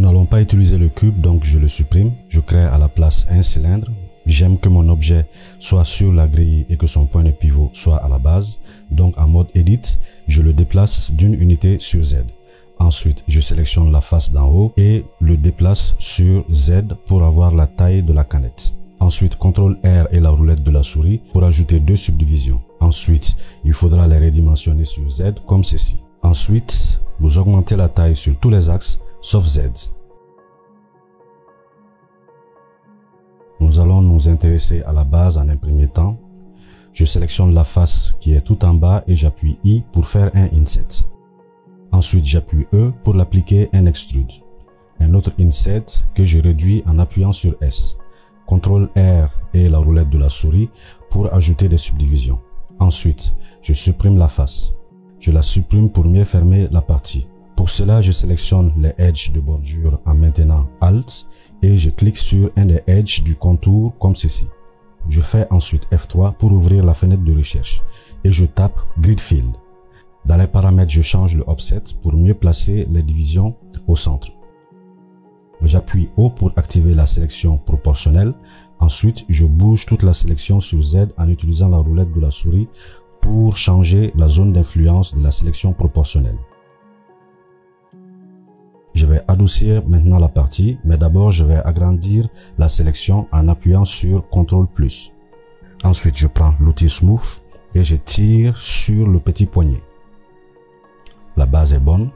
n'allons pas utiliser le cube, donc je le supprime. Je crée à la place un cylindre. J'aime que mon objet soit sur la grille et que son point de pivot soit à la base. Donc en mode Edit, je le déplace d'une unité sur Z. Ensuite, je sélectionne la face d'en haut et le déplace sur Z pour avoir la taille de la canette. Ensuite, CTRL R et la roulette de la souris pour ajouter deux subdivisions. Ensuite, il faudra les redimensionner sur Z comme ceci. Ensuite, vous augmentez la taille sur tous les axes sauf Z. Nous allons nous intéresser à la base en un premier temps. Je sélectionne la face qui est tout en bas et j'appuie I pour faire un Inset. Ensuite, j'appuie E pour l'appliquer un Extrude. Un autre Inset que je réduis en appuyant sur S. CTRL R et la roulette de la souris pour ajouter des subdivisions. Ensuite, je supprime la face. Je la supprime pour mieux fermer la partie. Pour cela, je sélectionne les edges de bordure en maintenant Alt et je clique sur un des edges du contour comme ceci. Je fais ensuite F3 pour ouvrir la fenêtre de recherche et je tape Grid Fill. Dans les paramètres, je change le Offset pour mieux placer les divisions au centre. J'appuie O pour activer la sélection proportionnelle. Ensuite, je bouge toute la sélection sur Z en utilisant la roulette de la souris pour changer la zone d'influence de la sélection proportionnelle. Je vais adoucir maintenant la partie, mais d'abord je vais agrandir la sélection en appuyant sur CTRL+. Ensuite, je prends l'outil Smooth et je tire sur le petit poignet. La base est bonne.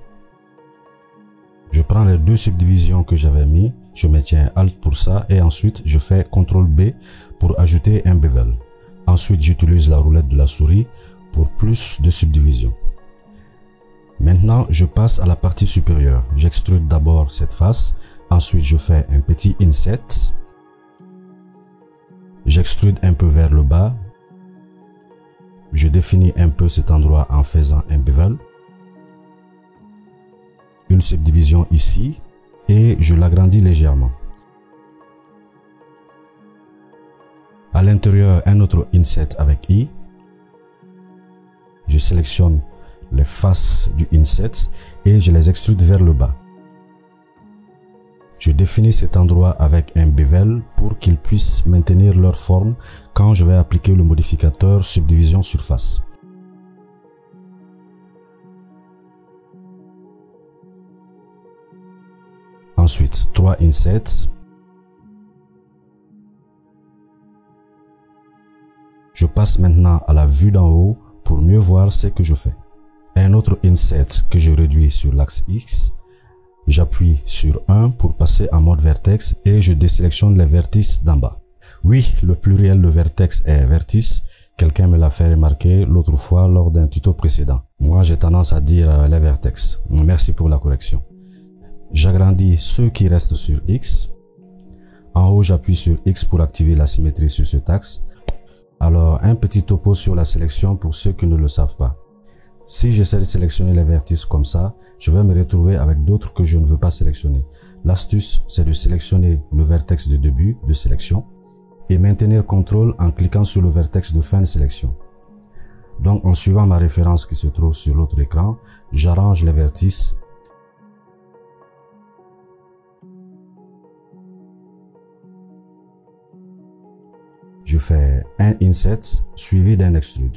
Je prends les deux subdivisions que j'avais mis, je maintiens Alt pour ça et ensuite je fais CTRL B pour ajouter un bevel. Ensuite, j'utilise la roulette de la souris pour plus de subdivisions. Maintenant, je passe à la partie supérieure. J'extrude d'abord cette face. Ensuite, je fais un petit Inset. J'extrude un peu vers le bas. Je définis un peu cet endroit en faisant un bevel. Une subdivision ici. Et je l'agrandis légèrement. À l'intérieur, un autre Inset avec I. Je sélectionne les faces du Inset et je les extrude vers le bas. Je définis cet endroit avec un bevel pour qu'ils puissent maintenir leur forme quand je vais appliquer le modificateur Subdivision Surface. Ensuite, 3 Insets. Je passe maintenant à la vue d'en haut pour mieux voir ce que je fais. Un autre Inset que je réduis sur l'axe X. J'appuie sur 1 pour passer en mode vertex et je désélectionne les vertices d'en bas. Oui, le pluriel de vertex est vertice. Quelqu'un me l'a fait remarquer l'autre fois lors d'un tuto précédent. Moi, j'ai tendance à dire les vertex. Merci pour la correction. J'agrandis ceux qui restent sur X. En haut, j'appuie sur X pour activer la symétrie sur cet axe. Alors, un petit topo sur la sélection pour ceux qui ne le savent pas. Si j'essaie de sélectionner les vertices comme ça, je vais me retrouver avec d'autres que je ne veux pas sélectionner. L'astuce, c'est de sélectionner le vertex de début de sélection et maintenir CTRL en cliquant sur le vertex de fin de sélection. Donc, en suivant ma référence qui se trouve sur l'autre écran, j'arrange les vertices. Je fais un Inset suivi d'un Extrude.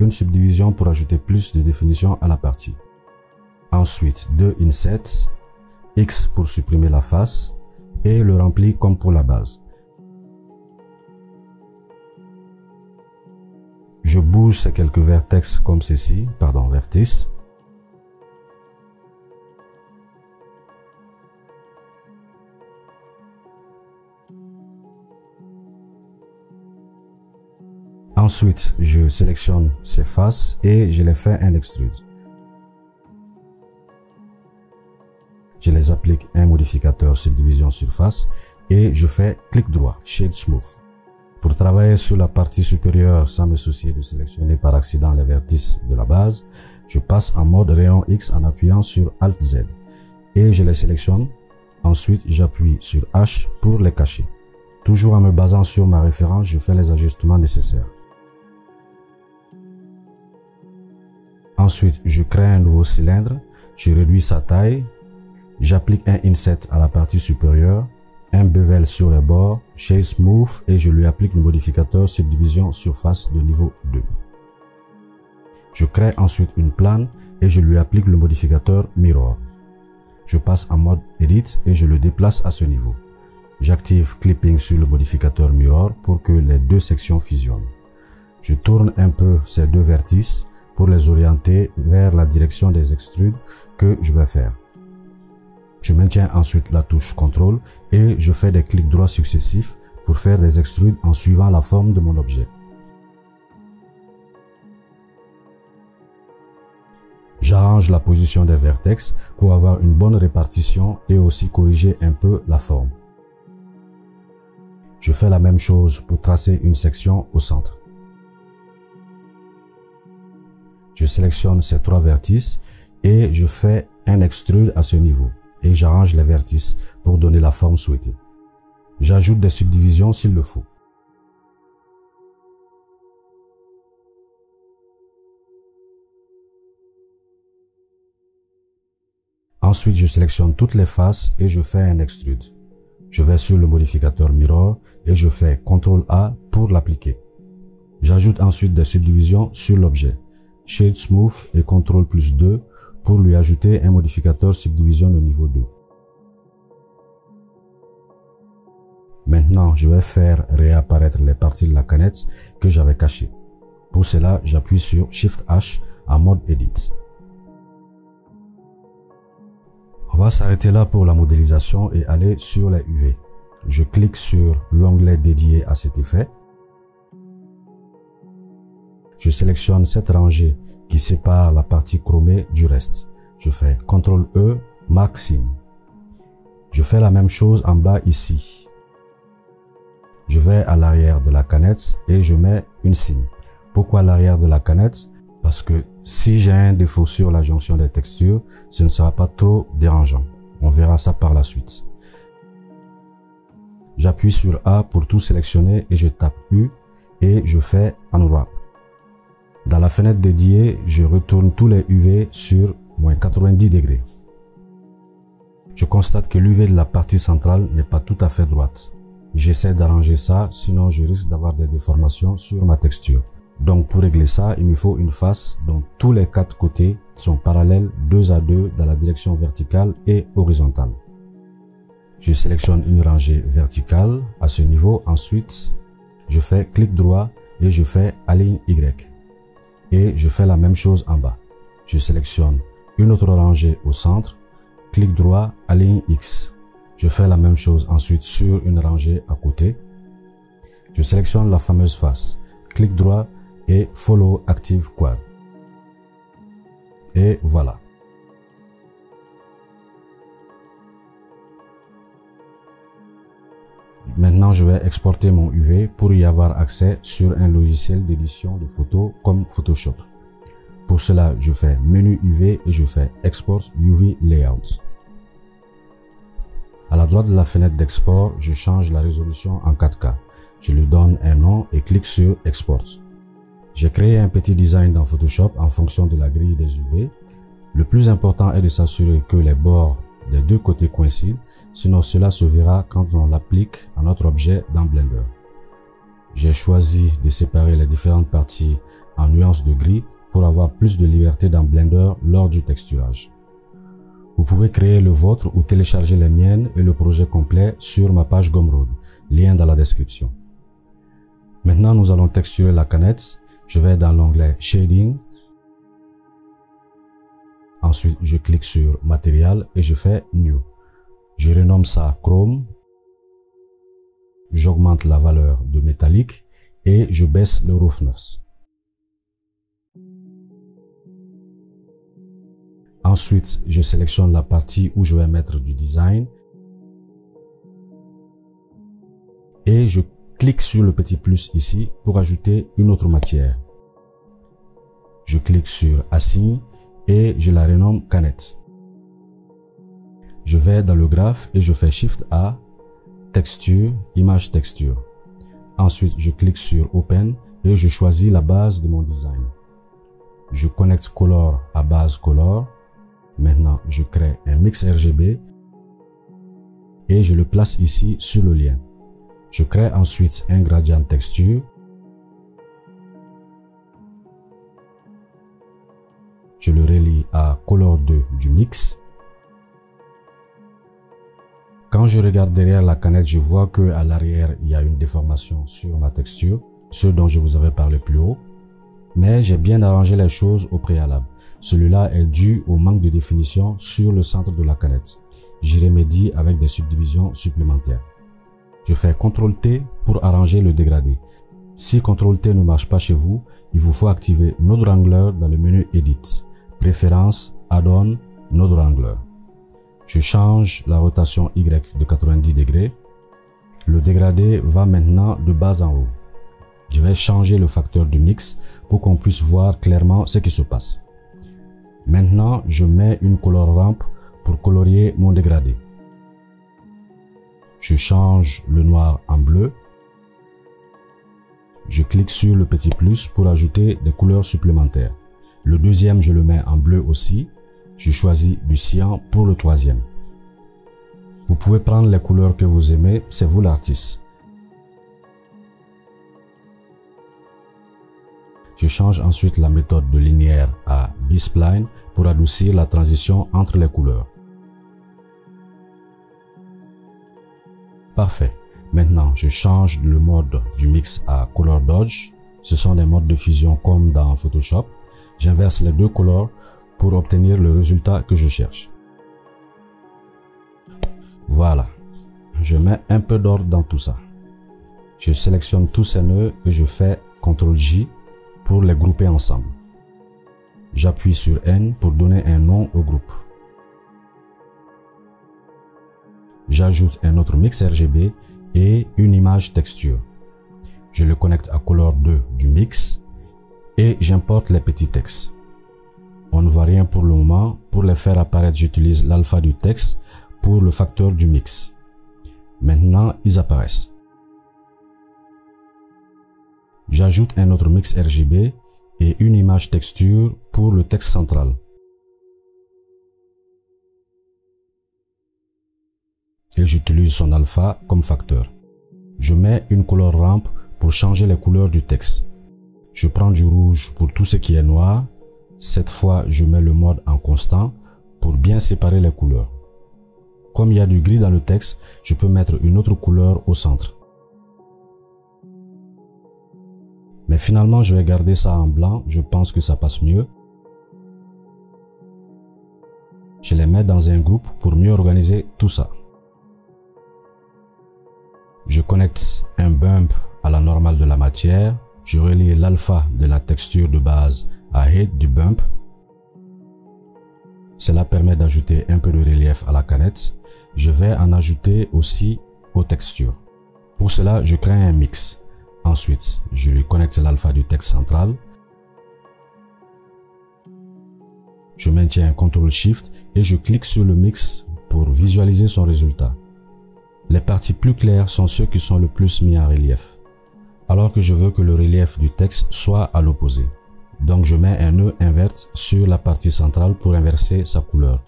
Une subdivision pour ajouter plus de définition à la partie. Ensuite, 2 Insets, X pour supprimer la face et le remplir comme pour la base. Je bouge ces quelques vertex comme ceci, vertices. Ensuite, je sélectionne ces faces et je les fais un extrude. Je les applique un modificateur subdivision surface et je fais clic droit, Shade Smooth. Pour travailler sur la partie supérieure sans me soucier de sélectionner par accident les vertices de la base, je passe en mode rayon X en appuyant sur Alt Z et je les sélectionne. Ensuite, j'appuie sur H pour les cacher. Toujours en me basant sur ma référence, je fais les ajustements nécessaires. Ensuite, je crée un nouveau cylindre. je réduis sa taille, j'applique un inset à la partie supérieure, un bevel sur les bords, Shade Smooth et je lui applique le modificateur Subdivision Surface de niveau 2. Je crée ensuite une plane et je lui applique le modificateur Mirror. Je passe en mode Edit et je le déplace à ce niveau. J'active Clipping sur le modificateur Mirror pour que les deux sections fusionnent. Je tourne un peu ces deux vertices pour les orienter vers la direction des extrudes que je vais faire. Je maintiens ensuite la touche CTRL et je fais des clics droits successifs pour faire des extrudes en suivant la forme de mon objet. J'arrange la position des vertex pour avoir une bonne répartition et aussi corriger un peu la forme. Je fais la même chose pour tracer une section au centre. Je sélectionne ces trois vertices et je fais un extrude à ce niveau et j'arrange les vertices pour donner la forme souhaitée. J'ajoute des subdivisions s'il le faut. Ensuite, je sélectionne toutes les faces et je fais un extrude. Je vais sur le modificateur Mirror et je fais CTRL-A pour l'appliquer. J'ajoute ensuite des subdivisions sur l'objet. Shade Smooth et CTRL+2 pour lui ajouter un modificateur Subdivision de niveau 2. Maintenant, je vais faire réapparaître les parties de la canette que j'avais cachées. Pour cela, j'appuie sur Shift-H en mode Edit. On va s'arrêter là pour la modélisation et aller sur les UV. Je clique sur l'onglet dédié à cet effet. Je sélectionne cette rangée qui sépare la partie chromée du reste. Je fais CTRL-E, Mark Seam. Je fais la même chose en bas ici. Je vais à l'arrière de la canette et je mets une seam. Pourquoi l'arrière de la canette? Parce que si j'ai un défaut sur la jonction des textures, ce ne sera pas trop dérangeant. On verra ça par la suite. J'appuie sur A pour tout sélectionner et je tape U et je fais Unwrap. Dans la fenêtre dédiée, je retourne tous les UV sur moins 90 degrés. Je constate que l'UV de la partie centrale n'est pas tout à fait droite. J'essaie d'arranger ça, sinon je risque d'avoir des déformations sur ma texture. Donc pour régler ça, il me faut une face dont tous les quatre côtés sont parallèles 2 à 2 dans la direction verticale et horizontale. Je sélectionne une rangée verticale à ce niveau. Ensuite, je fais clic droit et je fais Align Y. Et je fais la même chose en bas. Je sélectionne une autre rangée au centre, clic droit, Align X. Je fais la même chose ensuite sur une rangée à côté. Je sélectionne la fameuse face, clic droit et Follow Active Quad. Et voilà. Maintenant, je vais exporter mon UV pour y avoir accès sur un logiciel d'édition de photos comme Photoshop. Pour cela, je fais Menu UV et je fais Export UV Layout. À la droite de la fenêtre d'export, je change la résolution en 4K. Je lui donne un nom et clique sur Export. J'ai créé un petit design dans Photoshop en fonction de la grille des UV. Le plus important est de s'assurer que les bords des deux côtés coïncident, sinon cela se verra quand on l'applique à notre objet dans Blender. J'ai choisi de séparer les différentes parties en nuances de gris pour avoir plus de liberté dans Blender lors du texturage. Vous pouvez créer le vôtre ou télécharger les miennes et le projet complet sur ma page Gumroad, lien dans la description. Maintenant, nous allons texturer la canette. Je vais dans l'onglet Shading. Ensuite, je clique sur Material et je fais New. Je renomme ça Chrome. J'augmente la valeur de métallique et je baisse le roughness. Ensuite, je sélectionne la partie où je vais mettre du design. Et je clique sur le petit plus ici pour ajouter une autre matière. Je clique sur Assign et je la renomme Canette. Je vais dans le graphe et je fais Shift A, Texture, Image Texture. Ensuite, je clique sur Open et je choisis la base de mon design. Je connecte Color à base Color. Maintenant, je crée un mix RGB et je le place ici sur le lien. Je crée ensuite un gradient texture. Je le relie à Color 2 du mix. Quand je regarde derrière la canette, je vois qu'à l'arrière, il y a une déformation sur ma texture, ce dont je vous avais parlé plus haut. Mais j'ai bien arrangé les choses au préalable. Celui-là est dû au manque de définition sur le centre de la canette. J'y remédie avec des subdivisions supplémentaires. Je fais CTRL-T pour arranger le dégradé. Si CTRL-T ne marche pas chez vous, il vous faut activer Node Wrangler dans le menu Edit, Préférences, Add-on, Node Wrangler. Je change la rotation Y de 90 degrés. Le dégradé va maintenant de bas en haut. Je vais changer le facteur du mix pour qu'on puisse voir clairement ce qui se passe. Maintenant, je mets une color ramp pour colorier mon dégradé. Je change le noir en bleu. Je clique sur le petit plus pour ajouter des couleurs supplémentaires. Le deuxième, je le mets en bleu aussi. Je choisis du cyan pour le troisième. Vous pouvez prendre les couleurs que vous aimez, c'est vous l'artiste. Je change ensuite la méthode de linéaire à B-spline pour adoucir la transition entre les couleurs. Parfait. Maintenant, je change le mode du mix à Color Dodge. Ce sont des modes de fusion comme dans Photoshop. J'inverse les deux couleurs pour obtenir le résultat que je cherche. Voilà. Je mets un peu d'ordre dans tout ça. Je sélectionne tous ces nœuds et je fais CTRL-J pour les grouper ensemble. J'appuie sur N pour donner un nom au groupe. J'ajoute un autre mix RGB et une image texture. Je le connecte à Color 2 du mix et j'importe les petits textes. On ne voit rien pour le moment. Pour les faire apparaître, j'utilise l'alpha du texte pour le facteur du mix. Maintenant, ils apparaissent. J'ajoute un autre mix RGB et une image texture pour le texte central. Et j'utilise son alpha comme facteur. Je mets une color ramp pour changer les couleurs du texte. Je prends du rouge pour tout ce qui est noir. Cette fois, je mets le mode en constant pour bien séparer les couleurs. Comme il y a du gris dans le texte, je peux mettre une autre couleur au centre. Mais finalement, je vais garder ça en blanc. Je pense que ça passe mieux. Je les mets dans un groupe pour mieux organiser tout ça. Je connecte un bump à la normale de la matière. Je relie l'alpha de la texture de base à height du bump. Cela permet d'ajouter un peu de relief à la canette. Je vais en ajouter aussi aux textures. Pour cela, je crée un mix. Ensuite, je lui connecte l'alpha du texte central. Je maintiens CTRL-SHIFT et je clique sur le mix pour visualiser son résultat. Les parties plus claires sont ceux qui sont le plus mis en relief, alors que je veux que le relief du texte soit à l'opposé. Donc je mets un nœud invert sur la partie centrale pour inverser sa couleur.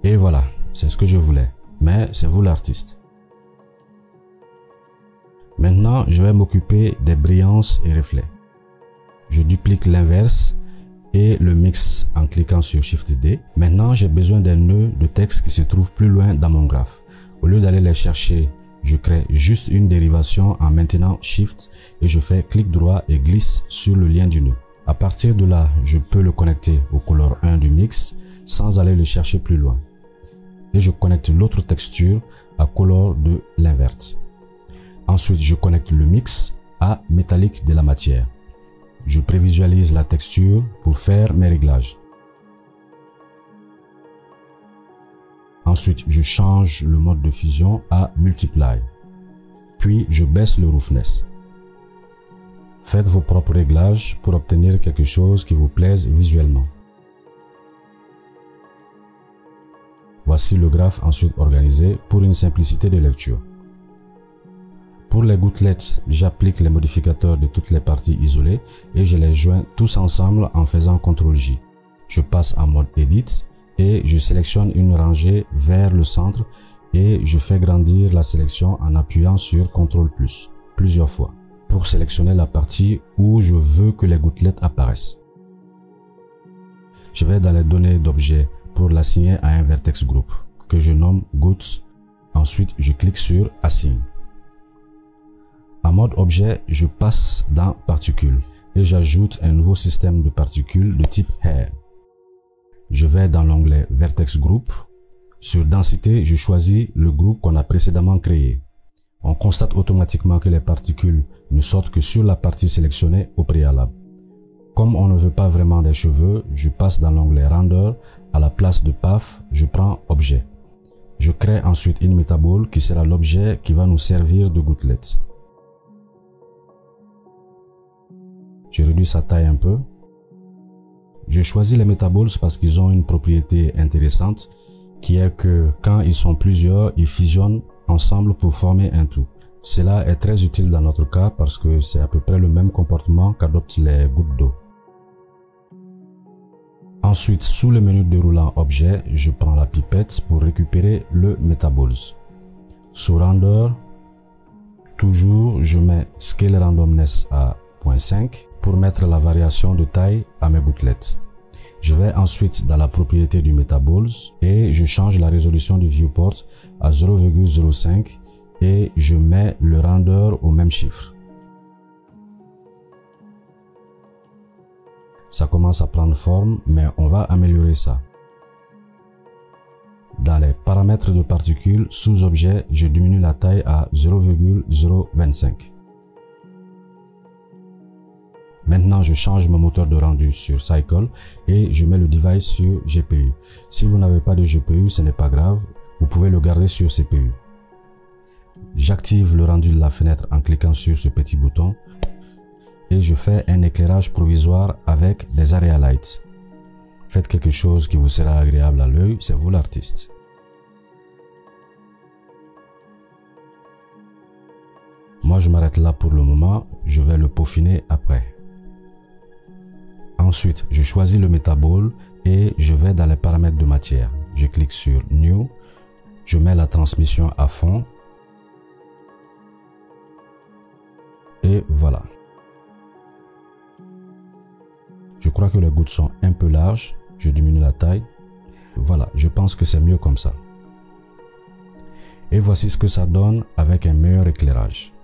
Et voilà, c'est ce que je voulais, mais c'est vous l'artiste. Maintenant, je vais m'occuper des brillances et reflets. Je duplique l'inverse et le mix en cliquant sur Shift D. Maintenant, j'ai besoin d'un nœud de texte qui se trouve plus loin dans mon graphe. Au lieu d'aller les chercher, je crée juste une dérivation en maintenant Shift et je fais clic droit et glisse sur le lien du nœud. À partir de là, je peux le connecter au Color 1 du mix sans aller le chercher plus loin. Et je connecte l'autre texture à Color de l'invert. Ensuite, je connecte le mix à métallique de la matière. Je prévisualise la texture pour faire mes réglages. Ensuite, je change le mode de fusion à Multiply. Puis, je baisse le roughness. Faites vos propres réglages pour obtenir quelque chose qui vous plaise visuellement. Voici le graphe ensuite organisé pour une simplicité de lecture. Pour les gouttelettes, j'applique les modificateurs de toutes les parties isolées et je les joins tous ensemble en faisant CTRL-J. Je passe en mode Edit et je sélectionne une rangée vers le centre et je fais grandir la sélection en appuyant sur CTRL+ plusieurs fois pour sélectionner la partie où je veux que les gouttelettes apparaissent. Je vais dans les données d'objet pour l'assigner à un vertex group que je nomme Gouttes. Ensuite, je clique sur Assign. En mode objet, je passe dans Particules et j'ajoute un nouveau système de particules de type Hair. Je vais dans l'onglet Vertex Group. Sur Densité, je choisis le groupe qu'on a précédemment créé. On constate automatiquement que les particules ne sortent que sur la partie sélectionnée au préalable. Comme on ne veut pas vraiment des cheveux, je passe dans l'onglet Render. À la place de Path, je prends Objet. Je crée ensuite une métabole qui sera l'objet qui va nous servir de gouttelette. Je réduis sa taille un peu. Je choisis les metaballs parce qu'ils ont une propriété intéressante qui est que quand ils sont plusieurs, ils fusionnent ensemble pour former un tout. Cela est très utile dans notre cas parce que c'est à peu près le même comportement qu'adoptent les gouttes d'eau. Ensuite, sous le menu déroulant Objet, je prends la pipette pour récupérer le Metaballs. Sous Render, toujours je mets Scale Randomness à 0.5 pour mettre la variation de taille à mes gouttelettes. Je vais ensuite dans la propriété du Metaballs et je change la résolution du viewport à 0,05 et je mets le render au même chiffre. Ça commence à prendre forme, mais on va améliorer ça. Dans les paramètres de particules, sous objet, je diminue la taille à 0,025. Maintenant, je change mon moteur de rendu sur Cycle et je mets le device sur GPU. Si vous n'avez pas de GPU, ce n'est pas grave, vous pouvez le garder sur CPU. J'active le rendu de la fenêtre en cliquant sur ce petit bouton et je fais un éclairage provisoire avec des area lights. Faites quelque chose qui vous sera agréable à l'œil, c'est vous l'artiste. Moi, je m'arrête là pour le moment, je vais le peaufiner après. Ensuite, je choisis le Metaball et je vais dans les paramètres de matière. Je clique sur New, je mets la transmission à fond et voilà. Je crois que les gouttes sont un peu larges, je diminue la taille. Voilà, je pense que c'est mieux comme ça. Et voici ce que ça donne avec un meilleur éclairage.